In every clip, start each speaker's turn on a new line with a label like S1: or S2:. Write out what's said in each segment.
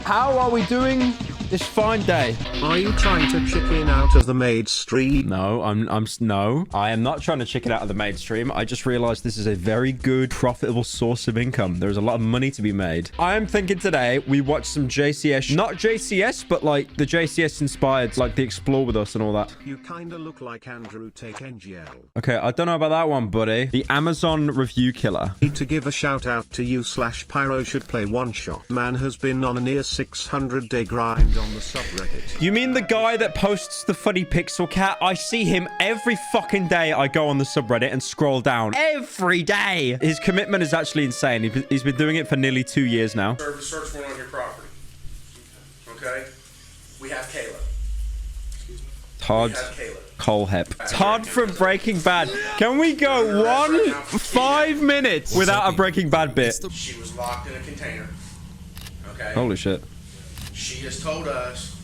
S1: How are we doing this fine day?
S2: Are you trying to chicken out of the mainstream?
S1: No, no. I am not trying to chicken out of the mainstream. I just realized this is a very good, profitable source of income. There's a lot of money to be made. I am thinking today we watch some JCS, not JCS, but like the JCS inspired, like the Explore With Us and all that.
S2: You kinda look like Andrew Take NGL.
S1: Okay, I don't know about that one, buddy. The Amazon review killer.
S2: Need to give a shout out to you / Pyro should play one shot. Man has been on a near 600-day grind on the subreddit.
S1: You mean the guy that posts the funny pixel cat? I see him every fucking day. I go on the subreddit and scroll down every day. His commitment is actually insane. He's been doing it for nearly 2 years now.
S3: Serve a search warrant on your property. Okay? We have Kayla.
S1: Todd Colehep. Todd from Breaking Bad. Can we go 5 minutes without a Breaking Bad bit?
S3: She was locked in a container. Okay?
S1: Holy shit.
S3: She has told us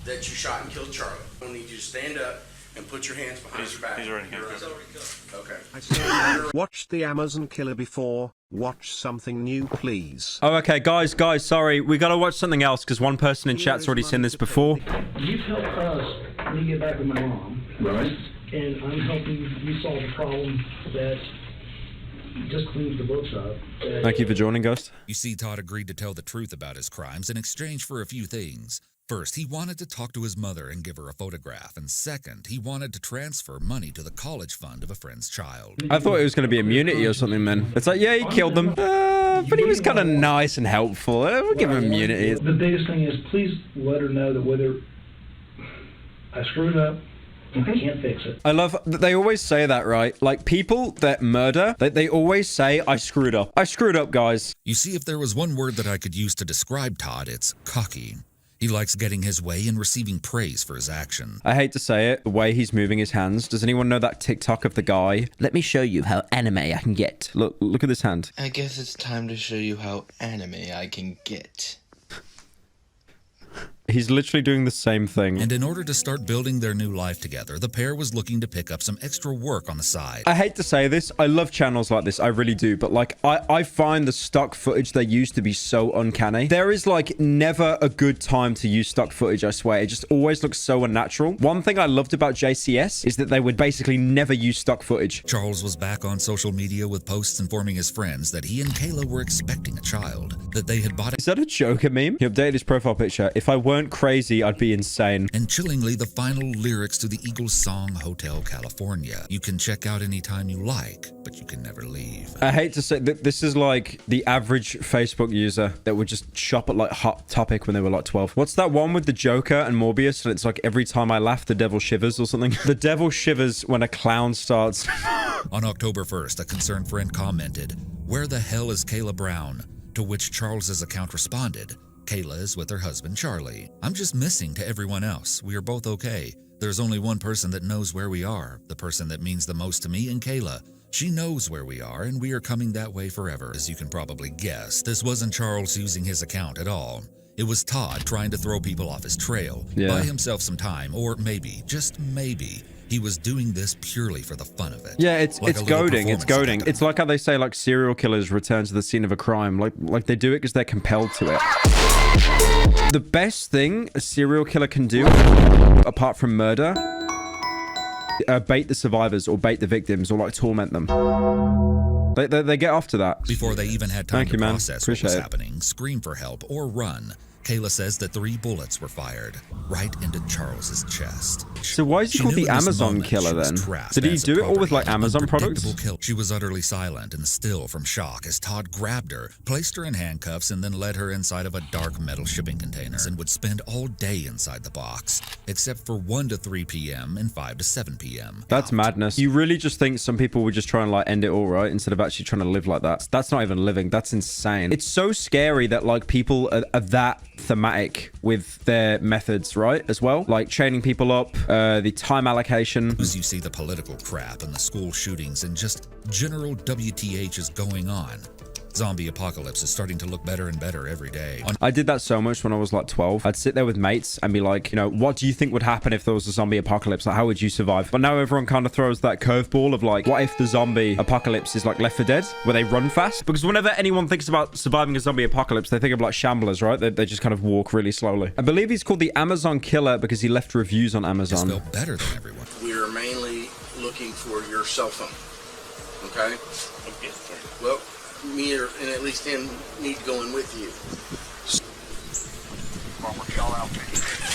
S3: that you shot and killed Charlie. I need you to stand up and put your hands behind your back. He's already killed. Okay.
S2: I said, watched the Amazon killer before. Watch something new, please.
S1: Oh, okay, guys, sorry. We gotta watch something else because one person in chat's already seen this before.
S4: You've helped us me get back with my mom. Right. And I'm helping you solve a problem that just cleans the books up.
S1: Thank you for joining, Ghost.
S5: You see, Todd agreed to tell the truth about his crimes in exchange for a few things. First, he wanted to talk to his mother and give her a photograph. And second, he wanted to transfer money to the college fund of a friend's child.
S1: I thought it was going to be immunity or something, man. It's like, yeah, he killed them. But he was kind of nice and helpful. We'll give him immunity.
S4: The biggest thing is, please let her know that whether I screwed up, I can't fix it.
S1: I love that they always say that, right? Like, people that murder, they always say, I screwed up. I screwed up, guys.
S5: You see, if there was one word that I could use to describe Todd, it's cocky. He likes getting his way and receiving praise for his action.
S1: I hate to say it, the way he's moving his hands. Does anyone know that TikTok of the guy? Let me show you how anime I can get. Look at this hand.
S6: I guess it's time to show you how anime I can get.
S1: He's literally doing the same thing.
S5: And in order to start building their new life together, the pair was looking to pick up some extra work on the side.
S1: I hate to say this. I love channels like this. I really do. But like, I find the stock footage they use to be so uncanny. There is like never a good time to use stock footage, I swear. It just always looks so unnatural. One thing I loved about JCS is that they would basically never use stock footage.
S5: Charles was back on social media with posts informing his friends that he and Kayla were expecting a child, that they had bought
S1: Is that a Joker meme? He updated his profile picture. If I weren't crazy, I'd be insane.
S5: And chillingly, the final lyrics to the Eagles song Hotel California. You can check out anytime you like, but you can never leave.
S1: I hate to say that this is like the average Facebook user that would just shop at like Hot Topic when they were like 12. What's that one with the Joker and Morbius? And it's like every time I laugh, the devil shivers or something. The devil shivers when a clown starts.
S5: On October 1st, a concerned friend commented, "Where the hell is Kayla Brown?" To which Charles's account responded, "Kayla is with her husband, Charlie. I'm just missing to everyone else. We are both okay. There's only one person that knows where we are, the person that means the most to me and Kayla. She knows where we are, and we are coming that way forever." As you can probably guess, this wasn't Charles using his account at all. It was Todd trying to throw people off his trail, buy himself some time, or maybe, just maybe, he was doing this purely for the fun of it.
S1: Yeah, it's goading. It's goading. It's like how they say like serial killers return to the scene of a crime. Like they do it because they're compelled to it. The best thing a serial killer can do, apart from murder, bait the survivors or bait the victims or like torment them. They get after that.
S5: Before they even had time to process what was happening, scream for help, or run, Kayla says that 3 bullets were fired right into Charles's chest.
S1: So why is he called the Amazon killer then? Did he do it all with like Amazon products?
S5: She was utterly silent and still from shock as Todd grabbed her, placed her in handcuffs, and then led her inside of a dark metal shipping container and would spend all day inside the box, except for 1 to 3 p.m. and 5 to 7 p.m.
S1: That's madness. You really just think some people would just try and like end it all, right? Instead of actually trying to live like that. That's not even living. That's insane. It's so scary that like people are that thematic with their methods, right? As well, like chaining people up, the time allocation.
S5: As you see the political crap and the school shootings and just general WTH is going on, Zombie apocalypse is starting to look better and better every day.
S1: I did that so much when I was like 12. I'd sit there with mates and be like, you know, what do you think would happen if there was a zombie apocalypse? Like, how would you survive? But now everyone kind of throws that curveball of like, what if the zombie apocalypse is like Left 4 Dead, where they run fast? Because whenever anyone thinks about surviving a zombie apocalypse, they think of like shamblers, right? They just kind of walk really slowly. I believe he's called the Amazon Killer because he left reviews on Amazon.
S5: Felt better than everyone.
S3: We are mainly looking for your cell phone. Okay? Well, me and at least him need to go in with you.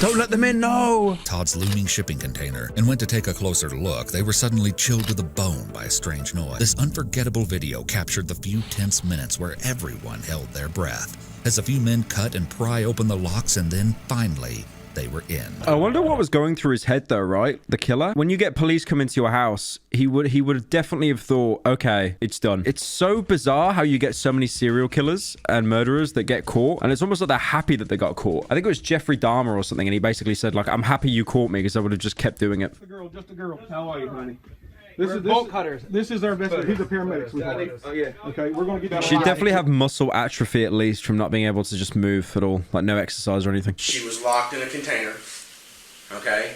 S1: Don't let them in, no!
S5: Todd's looming shipping container and went to take a closer look. They were suddenly chilled to the bone by a strange noise. This unforgettable video captured the few tense minutes where everyone held their breath as a few men cut and pry open the locks, and then finally they were in.
S1: I wonder what was going through his head though, right? The killer? When you get police come into your house, he would definitely have thought, okay, it's done. It's so bizarre how you get so many serial killers and murderers that get caught, and it's almost like they're happy that they got caught. I think it was Jeffrey Dahmer or something, and he basically said like, I'm happy you caught me because I would have just kept doing it.
S7: Just a girl. How are you, honey? This is bolt cutters. This is our best. He's a paramedic. Oh yeah. Okay, we're gonna get that.
S1: She'd definitely have muscle atrophy at least from not being able to just move at all, like no exercise or anything.
S3: She was locked in a container. Okay?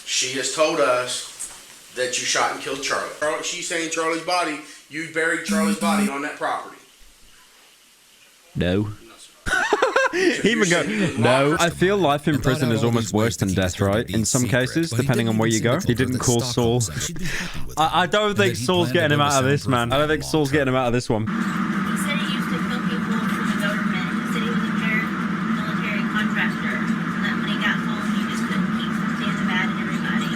S3: She has told us that you shot and killed Charlie. She's saying Charlie's body, you buried Charlie's body on that property.
S1: No. He would go, no. I feel life in prison is almost worse than death, right? In some cases, depending on where you go. He didn't call Saul. I don't think Saul's getting him out of this, man. I don't think Saul's getting him out of this one.
S8: He said he used to kill people for the government. He said he was a paramilitary contractor. And that when he got home, he just couldn't keep from staying mad at everybody.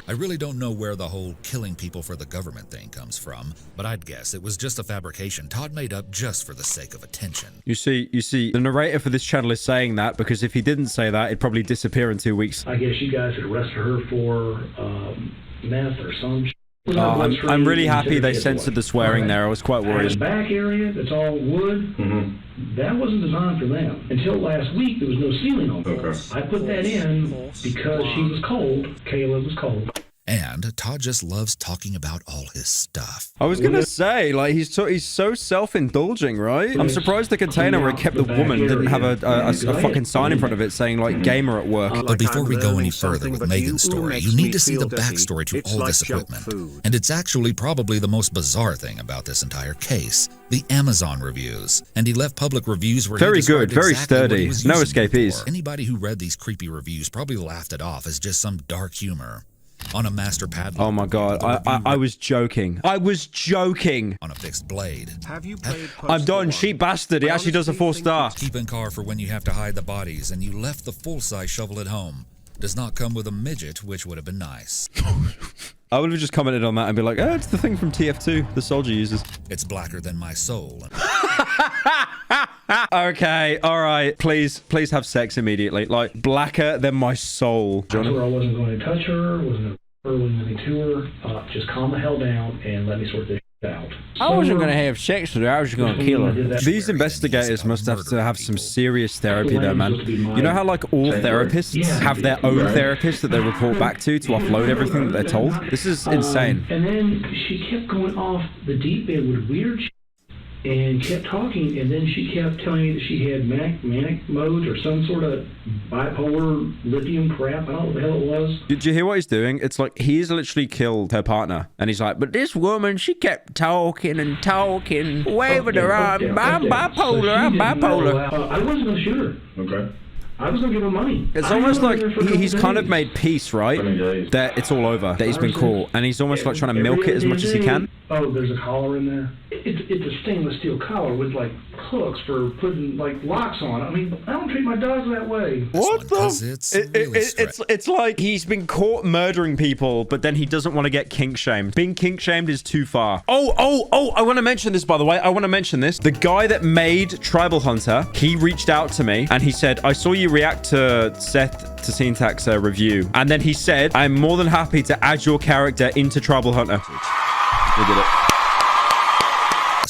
S5: I really don't know where the whole killing people for the government thing comes from, but I'd guess it was just a fabrication Todd made up just for the sake of attention.
S1: You see, the narrator for this channel is saying that because if he didn't say that, it'd probably disappear in 2 weeks.
S4: I guess you guys had arrested her for meth or some shit.
S1: I'm really happy they censored the swearing there. I was quite worried.
S4: The back area that's all wood, that wasn't designed for them. Until last week, there was no ceiling on it. Okay. I put that in because she was cold. Kayla was cold.
S5: And Todd just loves talking about all his stuff.
S1: I was gonna say, like, he's so self-indulging, right? I'm surprised the container where he kept the woman didn't have a fucking sign in front of it saying, like, gamer at work.
S5: But before we go any further with Megan's story, you need to see the backstory to all this equipment. And it's actually probably the most bizarre thing about this entire case. The Amazon reviews. And he left public reviews where
S1: very good, very sturdy, no escapees.
S5: Anybody who read these creepy reviews probably laughed it off as just some dark humor. On a master padlock.
S1: Oh my god, I was joking. I was joking.
S5: On a fixed blade.
S2: Have you played
S1: I'm done, cheap bastard. He actually does a 4-star.
S5: Keeping car for when you have to hide the bodies and you left the full-size shovel at home. Does not come with a midget, which would have been nice.
S1: I would have just commented on that and be like, oh, it's the thing from TF2 the soldier uses.
S5: It's blacker than my soul.
S1: Okay, all right. Please have sex immediately. Like, blacker than my soul.
S4: I told her I wasn't going to touch her, wasn't going to anything to her. Just calm the hell down and let me sort this out.
S1: I wasn't going to have sex with her. I was just going to kill her. These investigators must have to have some serious therapy though, man. You know how like all therapists have their own therapist that they report back to upload everything that they're told? This is insane.
S4: And then she kept going off the deep end with weird shit and kept talking, and then she kept telling me that she had manic modes or some sort of bipolar lithium crap. I don't know what the hell it was.
S1: Did you hear what he's doing? It's like he's literally killed her partner, and he's like, but this woman, she kept talking and talking, waving her arm. I'm bipolar, I'm bipolar.
S4: I wasn't going to shoot her. Okay. I was going to give her money.
S1: It's almost like he's kind of made peace, right? That it's all over, that he's been caught. And he's almost like trying to milk it as much as he can.
S4: Oh, there's a collar in there? It's a stainless steel collar with, like, hooks for putting, like, locks on. I mean, I don't treat my dogs that way.
S1: What the? It's like he's been caught murdering people, but then he doesn't want to get kink-shamed. Being kink-shamed is too far. Oh, I want to mention this, by the way. I want to mention this. The guy that made Tribal Hunter, he reached out to me, and he said, I saw you react to Seth to Syntax review. And then he said, I'm more than happy to add your character into Tribal Hunter. We did it.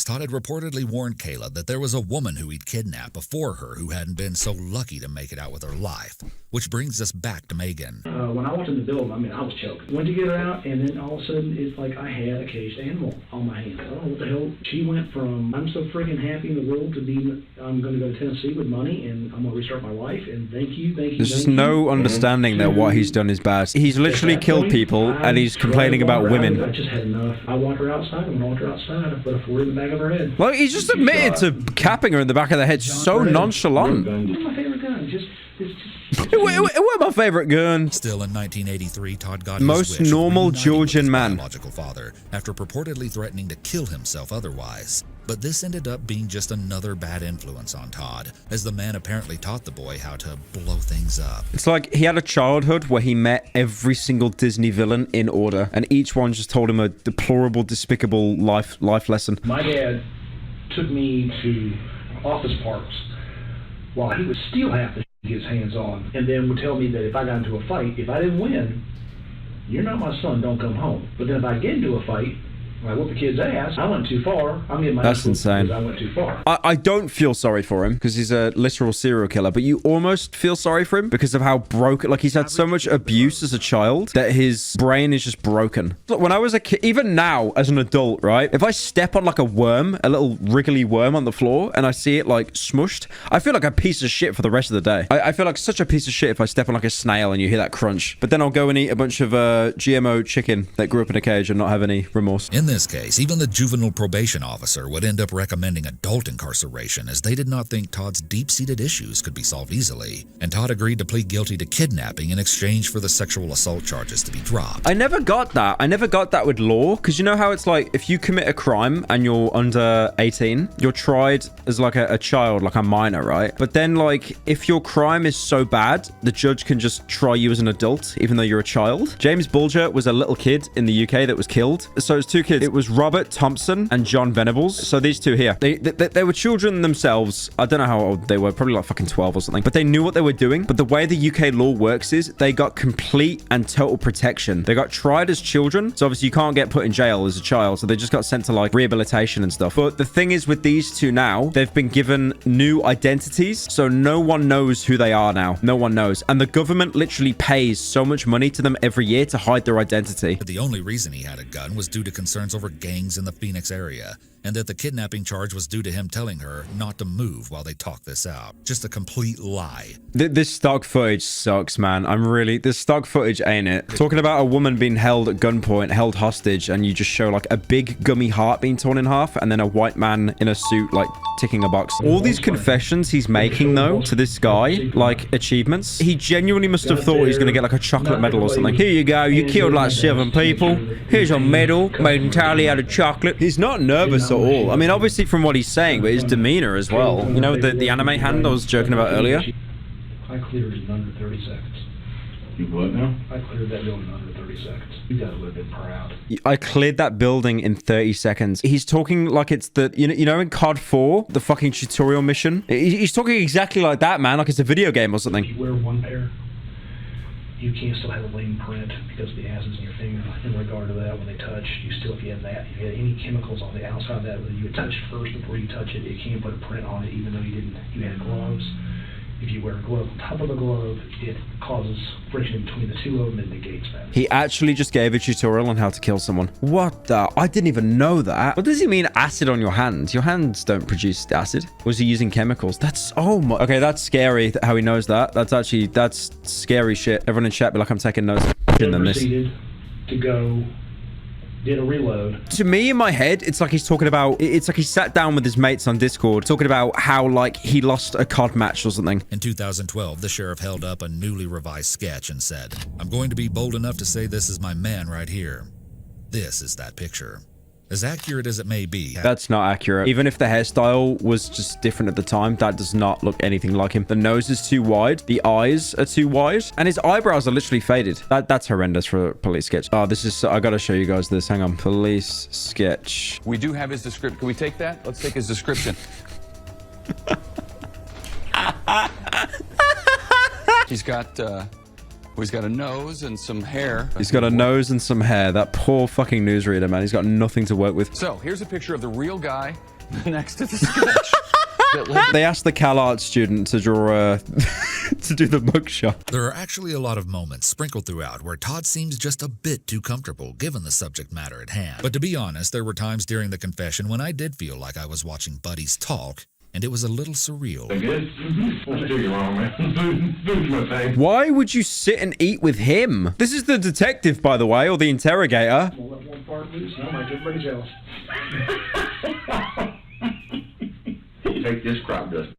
S5: Todd had reportedly warned Kayla that there was a woman who he'd kidnapped before her who hadn't been so lucky to make it out with her life. which brings us back to Megan.
S4: When I walked in the building, I mean, I was choking. Went to get her out, and then all of a sudden, it's like I had a caged animal on my hands. I don't know what the hell. She went from, I'm so freaking happy in the world to be, I'm going to go to Tennessee with money, and I'm going to restart my life, and thank you.
S1: There's just no understanding that what he's done is bad. He's literally killed people, and he's complaining about women.
S4: I just had enough. I want her outside. I'm going to want her outside. I put a 40 in the back of her head.
S1: Like, he just admitted to capping her in the back of the head so nonchalant.
S4: It's my favorite gun.
S1: It was my favorite gun.
S5: Still in 1983, Todd got his
S1: Most
S5: wish of
S1: normal
S5: reuniting with
S1: Georgian
S5: his
S1: man.
S5: biological father after purportedly threatening to kill himself otherwise. But this ended up being just another bad influence on Todd, as the man apparently taught the boy how to blow things up.
S1: It's like he had a childhood where he met every single Disney villain in order, and each one just told him a deplorable, despicable life lesson.
S4: My dad took me to office parks while he would still have to get his hands on, and then would tell me that if I got into a fight, if I didn't win, you're not my son, don't come home. But then if I get into a fight, I whoop the kid's ass, I went too far, I'm getting my
S1: That's
S4: ass whooped
S1: insane.
S4: because I went too far.
S1: I don't feel sorry for him because he's a literal serial killer, but you almost feel sorry for him because of how broken, like he's had so much abuse as a child that his brain is just broken. Look, when I was a kid, even now as an adult, right? If I step on like a worm, a little wriggly worm on the floor, and I see it like smushed, I feel like a piece of shit for the rest of the day. I feel like such a piece of shit if I step on like a snail and you hear that crunch. But then I'll go and eat a bunch of GMO chicken that grew up in a cage and not have any remorse.
S5: In this case, even the juvenile probation officer would end up recommending adult incarceration, as they did not think Todd's deep-seated issues could be solved easily, and Todd agreed to plead guilty to kidnapping in exchange for the sexual assault charges to be dropped.
S1: I never got that. I never got that with law, because you know how it's like if you commit a crime and you're under 18, you're tried as like a child, like a minor, right? But then like if your crime is so bad, the judge can just try you as an adult, even though you're a child. James Bulger was a little kid in the UK that was killed. So it's two kids. It was Robert Thompson and John Venables. So these two here, they were children themselves. I don't know how old they were, probably like fucking 12 or something, but they knew what they were doing. But the way the UK law works is they got complete and total protection. They got tried as children, so obviously you can't get put in jail as a child, so they just got sent to like rehabilitation and stuff. But the thing is with these two now, they've been given new identities, so no one knows who they are now. No one knows, and the government literally pays so much money to them every year to hide their identity.
S5: But the only reason he had a gun was due to concerns over gangs in the Phoenix area, and that the kidnapping charge was due to him telling her not to move while they talk this out. Just a complete lie.
S1: This stock footage sucks, man. This stock footage ain't it. Talking about a woman being held at gunpoint, held hostage, and you just show like a big gummy heart being torn in half, and then a white man in a suit like ticking a box. All these confessions he's making though to this guy, like achievements, he genuinely must have thought he's gonna get like a chocolate medal or something. Here you go, you killed like 7 people. Here's a medal made entirely out of chocolate. He's not nervous at all. I mean, obviously from what he's saying, but his demeanor as well. You know, the anime hand I was joking about earlier.
S4: I cleared it in under 30 seconds. You what now? I cleared that building in under 30 seconds. You guys would have been proud.
S1: I cleared that building in 30 seconds. He's talking like it's the, you know in COD 4, the fucking tutorial mission? He's talking exactly like that, man, like it's a video game or something.
S4: If you wear one pair, you can still have a lane print because of the acids in your finger. In regard to that, when they touch, you still, if you have that, if you had any chemicals on the outside of that, whether you would touch it first before you touch it, it can put a print on it, even though you had gloves. If you wear a glove on top of the glove, it causes friction between the two of them and negates that.
S1: He actually just gave a tutorial on how to kill someone. What the? I didn't even know that. What does he mean acid on your hands? Your hands don't produce acid. Was he using chemicals? That's, oh my. Okay, that's scary how he knows that. That's scary shit. Everyone in chat be like, I'm taking notes.
S4: Then proceeded to go, did a reload.
S1: To me, in my head, it's like he's talking about, it's like he sat down with his mates on Discord talking about how like he lost a COD match or something.
S5: In 2012, the sheriff held up a newly revised sketch and said, "I'm going to be bold enough to say this is my man right here. This is that picture." As accurate as it may be,
S1: that's not accurate. Even if the hairstyle was just different at the time, that does not look anything like him. The nose is too wide, the eyes are too wide, and his eyebrows are literally faded. That's horrendous for a police sketch. Oh, this is, I gotta show you guys this. Hang on. Police sketch.
S9: We do have his description. Can we take that? Let's take his description. He's got a nose and some hair.
S1: He's got a nose and some hair. That poor fucking newsreader, man. He's got nothing to work with.
S9: So here's a picture of the real guy next to the sketch.
S1: They asked the CalArts student to draw to do the mugshot.
S5: There are actually a lot of moments sprinkled throughout where Todd seems just a bit too comfortable given the subject matter at hand. But to be honest, there were times during the confession when I did feel like I was watching buddies talk, and it was a little surreal.
S1: Why would you sit and eat with him? This is the detective, by the way, or the interrogator.
S4: I'll let one part loose, and I'll make everybody jealous.
S10: Take this crop dust.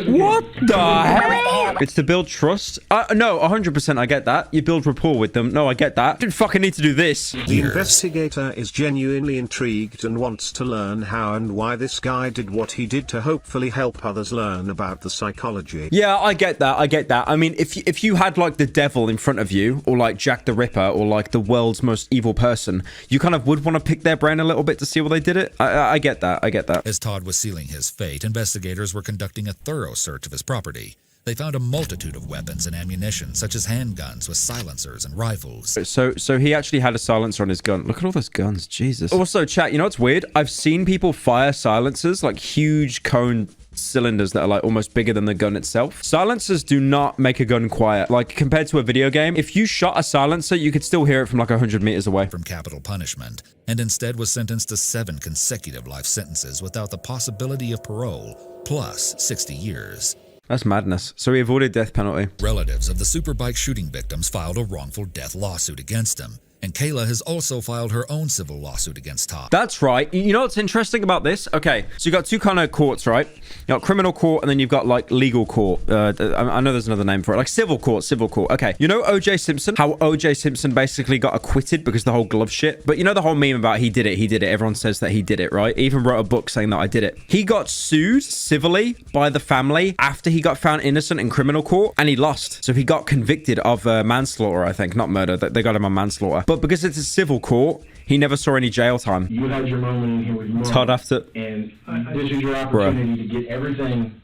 S1: What the hell? It's to build trust. No, 100%. I get that. You build rapport with them. No, I get that. Didn't fucking need to do this.
S2: The investigator is genuinely intrigued and wants to learn how and why this guy did what he did to hopefully help others learn about the psychology.
S1: Yeah, I get that. I get that. I mean, if you had like the devil in front of you, or like Jack the Ripper, or like the world's most evil person, you kind of would want to pick their brain a little bit to see why they did it. I get that. I get that.
S5: As Todd was sealing his fate, investigators were conducting a thorough search of his property. They found a multitude of weapons and ammunition, such as handguns with silencers and rifles.
S1: So he actually had a silencer on his gun. Look at all those guns, Jesus. Also, chat, you know what's weird? I've seen people fire silencers, like huge cone cylinders that are like almost bigger than the gun itself. Silencers do not make a gun quiet. Like compared to a video game, if you shot a silencer, you could still hear it from like 100 meters away.
S5: From capital punishment, and instead was sentenced to 7 consecutive life sentences without the possibility of parole, plus 60 years.
S1: That's madness. So he avoided death penalty.
S5: Relatives of the superbike shooting victims filed a wrongful death lawsuit against him. And Kayla has also filed her own civil lawsuit against Todd.
S1: That's right. You know what's interesting about this? Okay, so you got two kind of courts, right? You got criminal court, and then you've got like legal court. I know there's another name for it, like civil court, civil court. Okay, you know O.J. Simpson? How O.J. Simpson basically got acquitted because the whole glove shit. But you know the whole meme about he did it. Everyone says that he did it, right? He even wrote a book saying that I did it. He got sued civilly by the family after he got found innocent in criminal court, and he lost. So he got convicted of manslaughter, I think, not murder. They got him on manslaughter. But because it's a civil court, he never saw any jail time.
S4: You had your moment in here with your mom.
S1: Todd after.
S4: And this is your opportunity to get everything.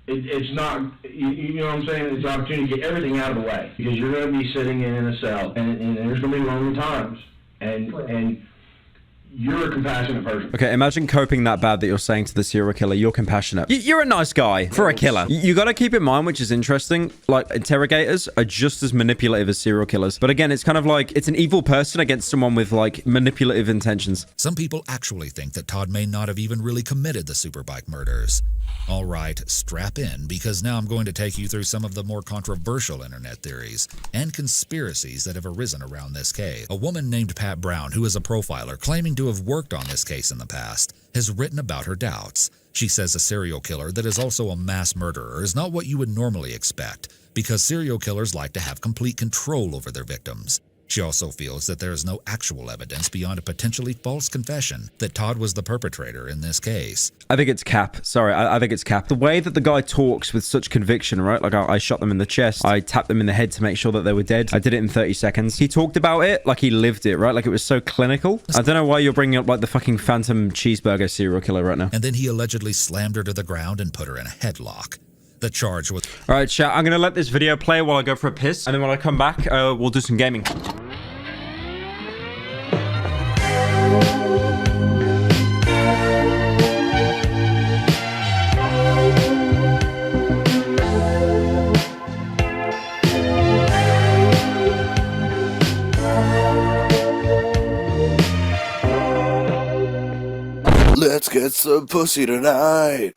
S4: It's not, you know what I'm saying? It's an opportunity to get everything out of the way. Because you're going to be sitting in a cell, and there's going to be lonely times. And you're a compassionate person.
S1: Okay, imagine coping that bad that you're saying to the serial killer, you're compassionate. You're a nice guy for a killer. You got to keep in mind, which is interesting, like interrogators are just as manipulative as serial killers. But again, it's kind of like, it's an evil person against someone with like manipulative intentions.
S5: Some people actually think that Todd may not have even really committed the superbike murders. All right, strap in, because now I'm going to take you through some of the more controversial internet theories and conspiracies that have arisen around this case. A woman named Pat Brown, who is a profiler claiming to have worked on this case in the past, has written about her doubts. She says a serial killer that is also a mass murderer is not what you would normally expect, because serial killers like to have complete control over their victims. She also feels that there is no actual evidence beyond a potentially false confession that Todd was the perpetrator in this case.
S1: I think it's cap. Sorry, I think it's cap. The way that the guy talks with such conviction, right? Like I shot them in the chest. I tapped them in the head to make sure that they were dead. I did it in 30 seconds. He talked about it like he lived it, right? Like it was so clinical. I don't know why you're bringing up like the fucking phantom cheeseburger serial killer right now.
S5: And then he allegedly slammed her to the ground and put her in a headlock. The charge was...
S1: All right, chat. I'm going to let this video play while I go for a piss. And then when I come back, we'll do some gaming.
S11: Let's get some pussy tonight.